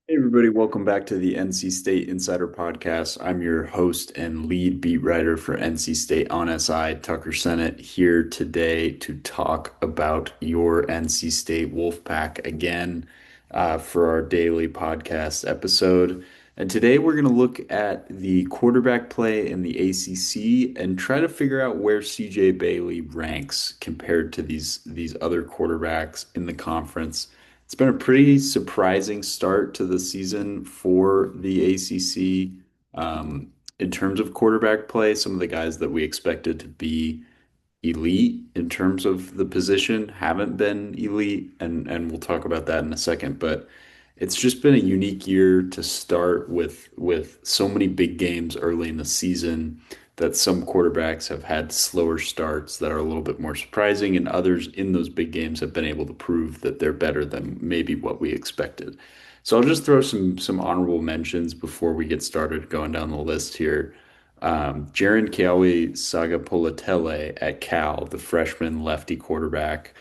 Hey everybody, welcome back to the NC State Insider Podcast. I'm your host and lead beat writer for NC State on SI, Tucker Sennett, here today to talk about your NC State Wolfpack again for our daily podcast episode. And today we're going to look at the quarterback play in the ACC and try to figure out where CJ Bailey ranks compared to these other quarterbacks in the conference. It's been a pretty surprising start to the season for the ACC. In terms of quarterback play, some of the guys that we expected to be elite in terms of the position haven't been elite, and we'll talk about that in a second. But it's just been a unique year to start with so many big games early in the season that some quarterbacks have had slower starts that are a little bit more surprising, and others in those big games have been able to prove that they're better than maybe what we expected. So I'll just throw some honorable mentions before we get started going down the list here. Jaron Kiawe Sagapolatele at Cal, the freshman lefty quarterback.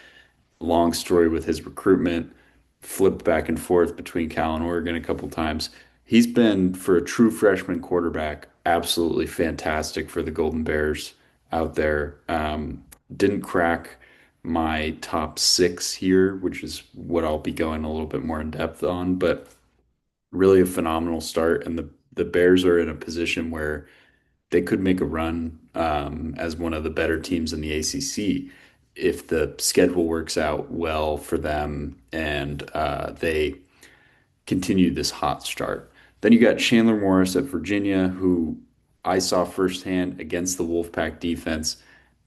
Long story with his recruitment, flipped back and forth between Cal and Oregon a couple times. He's been, for a true freshman quarterback, absolutely fantastic for the Golden Bears out there. Didn't crack my top six here, which is what I'll be going a little bit more in depth on, but really a phenomenal start. And the Bears are in a position where they could make a run as one of the better teams in the ACC if the schedule works out well for them and they continue this hot start. Then you got Chandler Morris at Virginia, who I saw firsthand against the Wolfpack defense.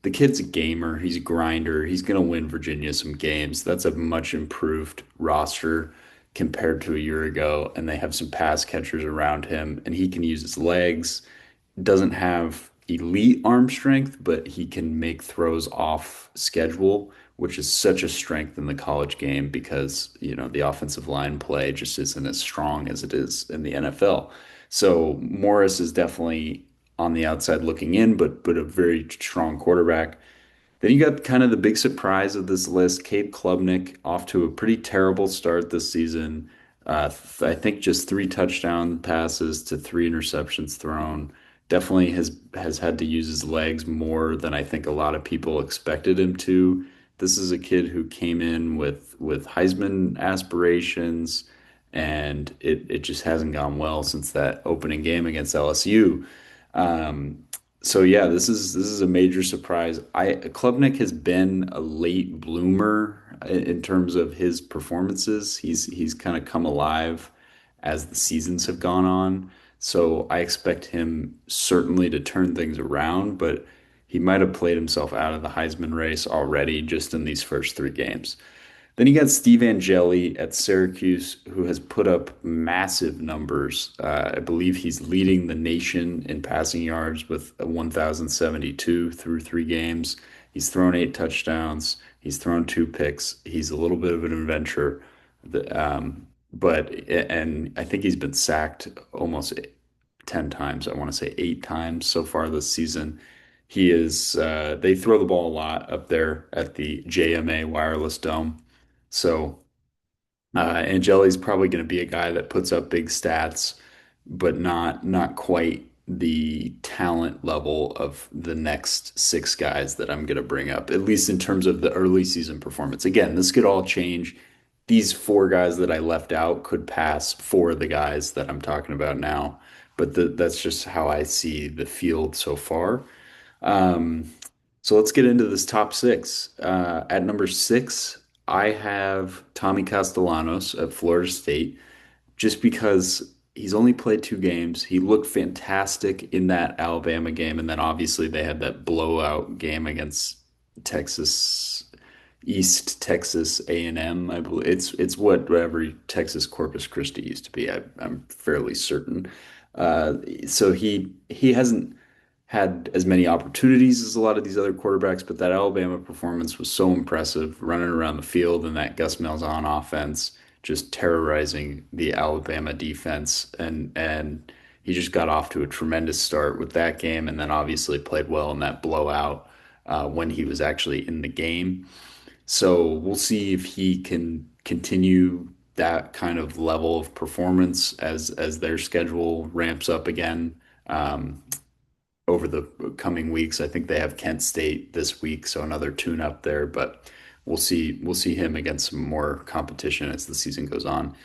The kid's a gamer, he's a grinder, he's going to win Virginia some games. That's a much improved roster compared to a year ago, and they have some pass catchers around him, and he can use his legs. Doesn't have elite arm strength, but he can make throws off schedule, which is such a strength in the college game because, the offensive line play just isn't as strong as it is in the NFL. So Morris is definitely on the outside looking in, but a very strong quarterback. Then you got kind of the big surprise of this list, Cade Klubnik, off to a pretty terrible start this season. I think just three touchdown passes to three interceptions thrown. Definitely has had to use his legs more than I think a lot of people expected him to. This is a kid who came in with Heisman aspirations, and it just hasn't gone well since that opening game against LSU. Um, so yeah, this is a major surprise. Klubnik has been a late bloomer in terms of his performances. He's kind of come alive as the seasons have gone on. So I expect him certainly to turn things around, but he might have played himself out of the Heisman race already just in these first three games. Then you got Steve Angeli at Syracuse, who has put up massive numbers. I believe he's leading the nation in passing yards with a 1,072 through three games. He's thrown eight touchdowns. He's thrown two picks. He's a little bit of an adventure. And I think he's been sacked almost 10 times. I want to say eight times so far this season. They throw the ball a lot up there at the JMA Wireless Dome. So Angeli's probably going to be a guy that puts up big stats, but not quite the talent level of the next six guys that I'm going to bring up, at least in terms of the early season performance. Again, this could all change. These four guys that I left out could pass four of the guys that I'm talking about now, but that's just how I see the field so far. Um, so let's get into this top six. At number six, I have Tommy Castellanos at Florida State, just because he's only played two games. He looked fantastic in that Alabama game, and then obviously they had that blowout game against Texas, East Texas A&M, I believe. It's whatever Texas Corpus Christi used to be. I'm fairly certain. So he hasn't had as many opportunities as a lot of these other quarterbacks, but that Alabama performance was so impressive, running around the field and that Gus Malzahn offense just terrorizing the Alabama defense, and he just got off to a tremendous start with that game, and then obviously played well in that blowout when he was actually in the game. So we'll see if he can continue that kind of level of performance as their schedule ramps up again over the coming weeks. I think they have Kent State this week, so another tune up there, but we'll see him against some more competition as the season goes on.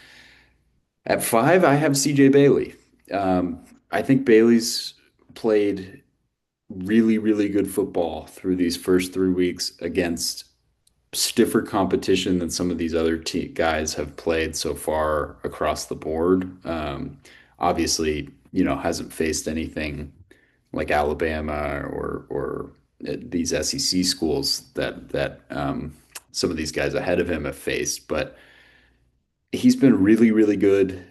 At five, I have CJ Bailey. I think Bailey's played really, really good football through these first 3 weeks against stiffer competition than some of these other te guys have played so far across the board. Obviously, hasn't faced anything like Alabama or these SEC schools that some of these guys ahead of him have faced, but he's been really, really good.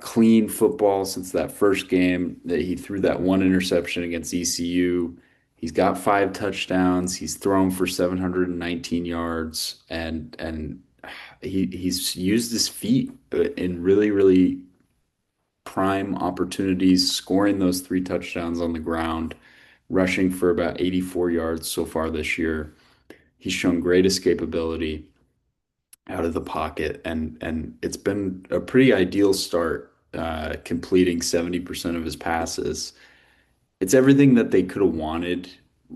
Clean football since that first game that he threw that one interception against ECU. He's got 5 touchdowns. He's thrown for 719 yards, and he's used his feet in really, really prime opportunities, scoring those 3 touchdowns on the ground, rushing for about 84 yards so far this year. He's shown great escapability out of the pocket, and it's been a pretty ideal start, completing 70% of his passes. It's everything that they could have wanted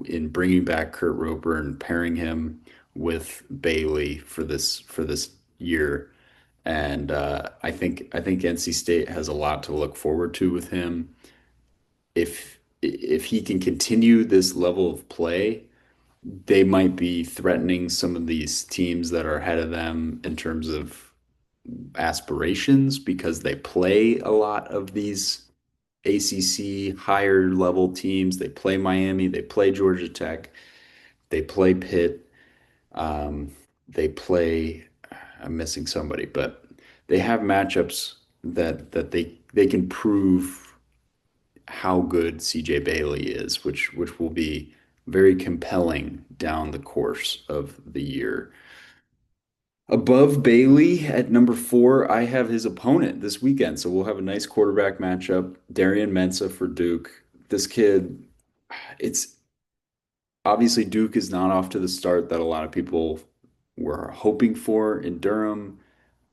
in bringing back Kurt Roper and pairing him with Bailey for this year. And I think NC State has a lot to look forward to with him. If he can continue this level of play, they might be threatening some of these teams that are ahead of them in terms of aspirations because they play a lot of these ACC higher level teams. They play Miami, they play Georgia Tech, they play Pitt, um, they play, I'm missing somebody, but they have matchups that they can prove how good CJ Bailey is, which will be very compelling down the course of the year. Above Bailey at number four, I have his opponent this weekend. So we'll have a nice quarterback matchup. Darian Mensah for Duke. This kid, it's obviously Duke is not off to the start that a lot of people were hoping for in Durham.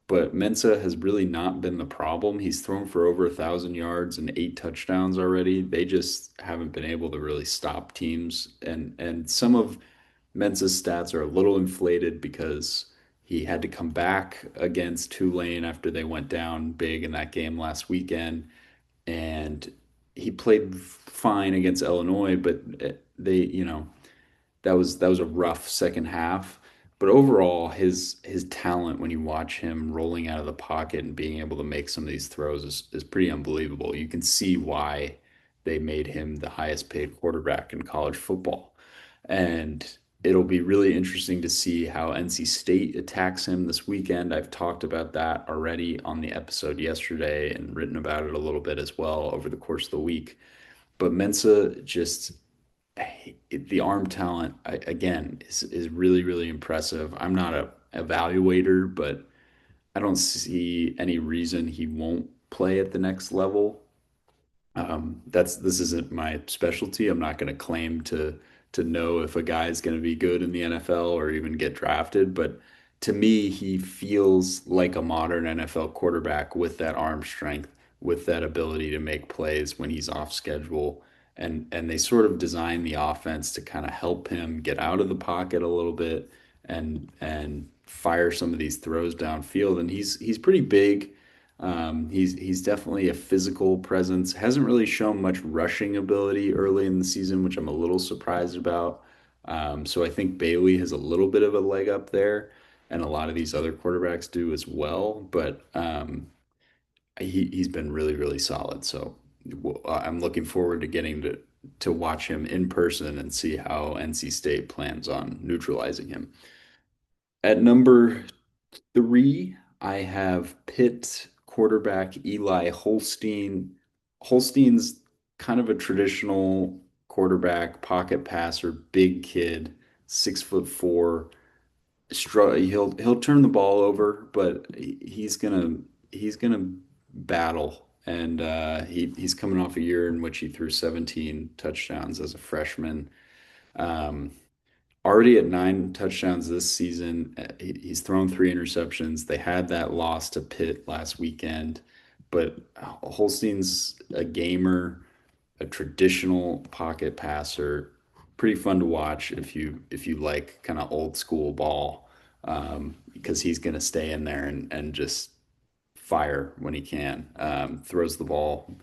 But Mensa has really not been the problem. He's thrown for over 1,000 yards and 8 touchdowns already. They just haven't been able to really stop teams. And some of Mensa's stats are a little inflated because he had to come back against Tulane after they went down big in that game last weekend. And he played fine against Illinois, but that was a rough second half. But overall, his talent when you watch him rolling out of the pocket and being able to make some of these throws is pretty unbelievable. You can see why they made him the highest paid quarterback in college football. And it'll be really interesting to see how NC State attacks him this weekend. I've talked about that already on the episode yesterday and written about it a little bit as well over the course of the week. But Mensa just the arm talent again is really really impressive. I'm not a evaluator, but I don't see any reason he won't play at the next level. This isn't my specialty. I'm not going to claim to know if a guy is going to be good in the NFL or even get drafted, but to me, he feels like a modern NFL quarterback with that arm strength, with that ability to make plays when he's off schedule. And they sort of design the offense to kind of help him get out of the pocket a little bit and fire some of these throws downfield. And he's pretty big. He's definitely a physical presence. Hasn't really shown much rushing ability early in the season, which I'm a little surprised about. So I think Bailey has a little bit of a leg up there, and a lot of these other quarterbacks do as well. But he's been really, really solid. So I'm looking forward to getting to watch him in person and see how NC State plans on neutralizing him. At number three, I have Pitt quarterback Eli Holstein. Holstein's kind of a traditional quarterback, pocket passer, big kid, 6'4". He'll turn the ball over, but he's gonna battle. And he's coming off a year in which he threw 17 touchdowns as a freshman. Um, already at 9 touchdowns this season. He's thrown 3 interceptions. They had that loss to Pitt last weekend, but Holstein's a gamer, a traditional pocket passer, pretty fun to watch if you like kind of old school ball, because he's going to stay in there and just fire when he can. Throws the ball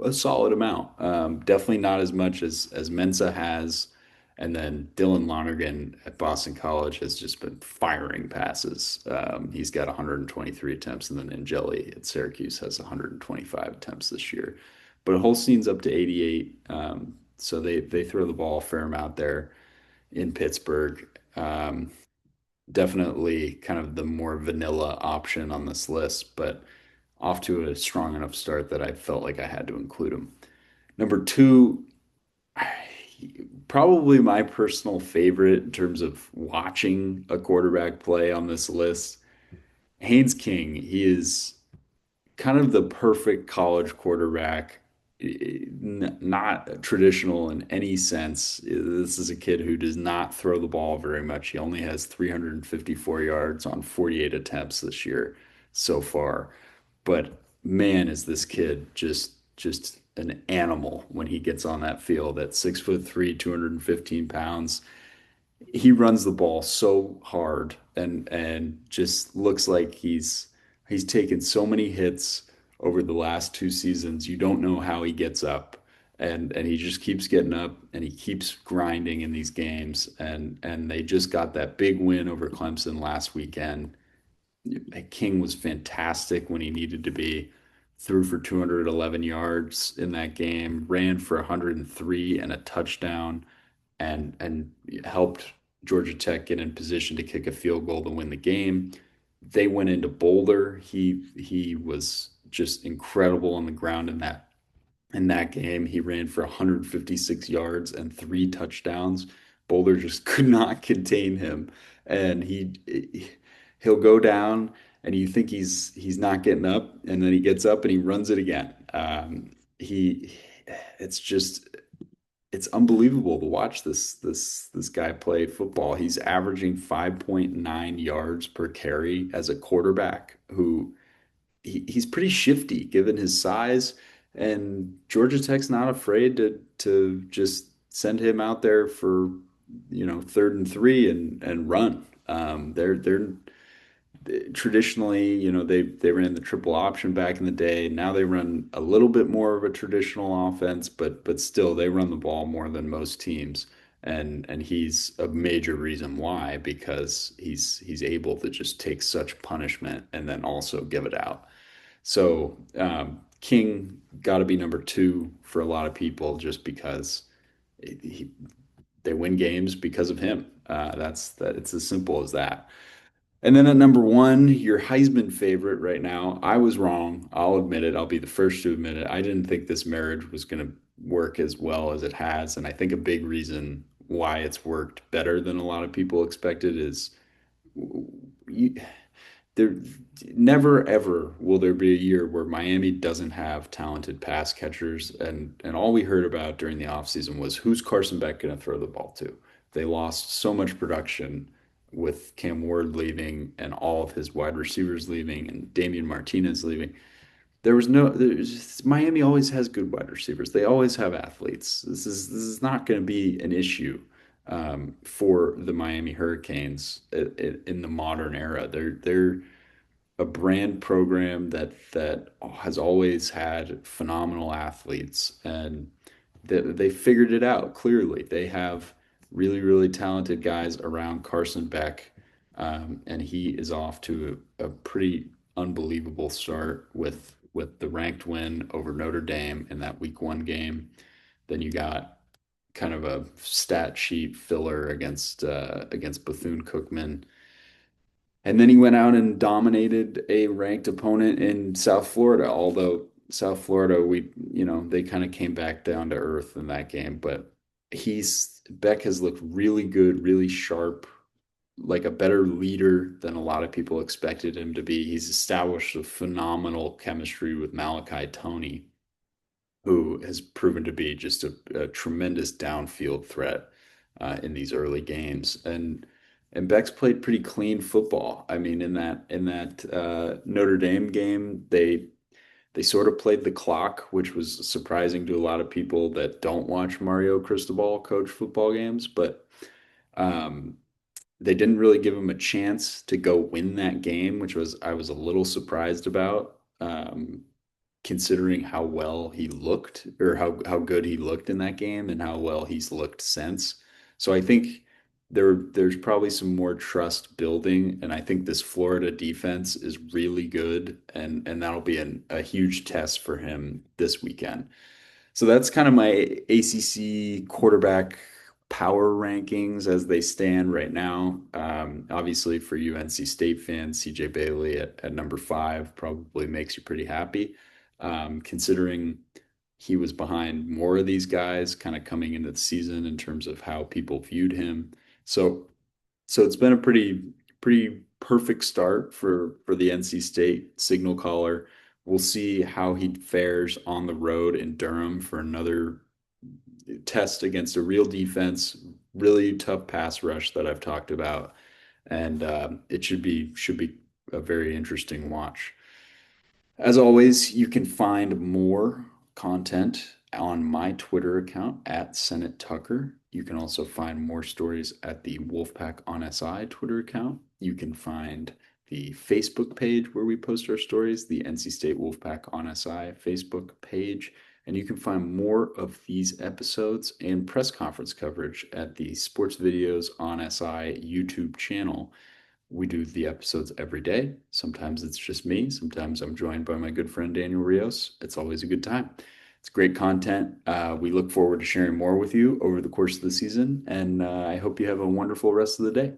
a solid amount. Definitely not as much as Mensa has. And then Dylan Lonergan at Boston College has just been firing passes. He's got 123 attempts, and then Angeli at Syracuse has 125 attempts this year. But Holstein's up to 88, so they throw the ball a fair amount there in Pittsburgh. Definitely kind of the more vanilla option on this list, but off to a strong enough start that I felt like I had to include him. Number two, probably my personal favorite in terms of watching a quarterback play on this list, Haynes King. He is kind of the perfect college quarterback, not traditional in any sense. This is a kid who does not throw the ball very much. He only has 354 yards on 48 attempts this year so far. But man, is this kid just an animal when he gets on that field at 6'3", 215 pounds. He runs the ball so hard and just looks like he's taken so many hits over the last 2 seasons. You don't know how he gets up. And he just keeps getting up and he keeps grinding in these games. And they just got that big win over Clemson last weekend. King was fantastic when he needed to be. Threw for 211 yards in that game, ran for 103 and a touchdown, and helped Georgia Tech get in position to kick a field goal to win the game. They went into Boulder. He was just incredible on the ground in that game. He ran for 156 yards and 3 touchdowns. Boulder just could not contain him, and he'll go down, and you think he's not getting up, and then he gets up and he runs it again. He, it's just it's unbelievable to watch this guy play football. He's averaging 5.9 yards per carry as a quarterback who he's pretty shifty given his size, and Georgia Tech's not afraid to just send him out there for 3rd and 3 and run. They're traditionally, they ran the triple option back in the day. Now they run a little bit more of a traditional offense, but still they run the ball more than most teams. And he's a major reason why, because he's able to just take such punishment and then also give it out. So King got to be number two for a lot of people just because he, they win games because of him. That's that. It's as simple as that. And then at number one, your Heisman favorite right now. I was wrong. I'll admit it. I'll be the first to admit it. I didn't think this marriage was going to work as well as it has. And I think a big reason why it's worked better than a lot of people expected is you, there never ever will there be a year where Miami doesn't have talented pass catchers, and all we heard about during the offseason was who's Carson Beck going to throw the ball to. They lost so much production with Cam Ward leaving and all of his wide receivers leaving and Damian Martinez leaving. Miami always has good wide receivers. They always have athletes. This is not going to be an issue for the Miami Hurricanes in the modern era. They're a brand program that has always had phenomenal athletes, and they figured it out clearly. They have really, really talented guys around Carson Beck, and he is off to a pretty unbelievable start with the ranked win over Notre Dame in that week 1 game. Then you got kind of a stat sheet filler against Bethune-Cookman. And then he went out and dominated a ranked opponent in South Florida, although South Florida, they kind of came back down to earth in that game. But Beck has looked really good, really sharp, like a better leader than a lot of people expected him to be. He's established a phenomenal chemistry with Malachi Tony, who has proven to be just a tremendous downfield threat. in these early games. And Beck's played pretty clean football. I mean, in that Notre Dame game, they sort of played the clock, which was surprising to a lot of people that don't watch Mario Cristobal coach football games, but um, they didn't really give him a chance to go win that game, which was I was a little surprised about, considering how well he looked or how good he looked in that game and how well he's looked since. So I think there's probably some more trust building, and I think this Florida defense is really good, and that'll be a huge test for him this weekend. So that's kind of my ACC quarterback power rankings as they stand right now. Obviously, for you NC State fans, CJ Bailey at number five probably makes you pretty happy, considering he was behind more of these guys kind of coming into the season in terms of how people viewed him. So, so it's been a pretty perfect start for the NC State signal caller. We'll see how he fares on the road in Durham for another test against a real defense, really tough pass rush that I've talked about, and it should be a very interesting watch. As always, you can find more content on my Twitter account at Senate Tucker. You can also find more stories at the Wolfpack on SI Twitter account. You can find the Facebook page where we post our stories, the NC State Wolfpack on SI Facebook page. And you can find more of these episodes and press conference coverage at the Sports Videos on SI YouTube channel. We do the episodes every day. Sometimes it's just me. Sometimes I'm joined by my good friend Daniel Rios. It's always a good time. It's great content. We look forward to sharing more with you over the course of the season, and I hope you have a wonderful rest of the day.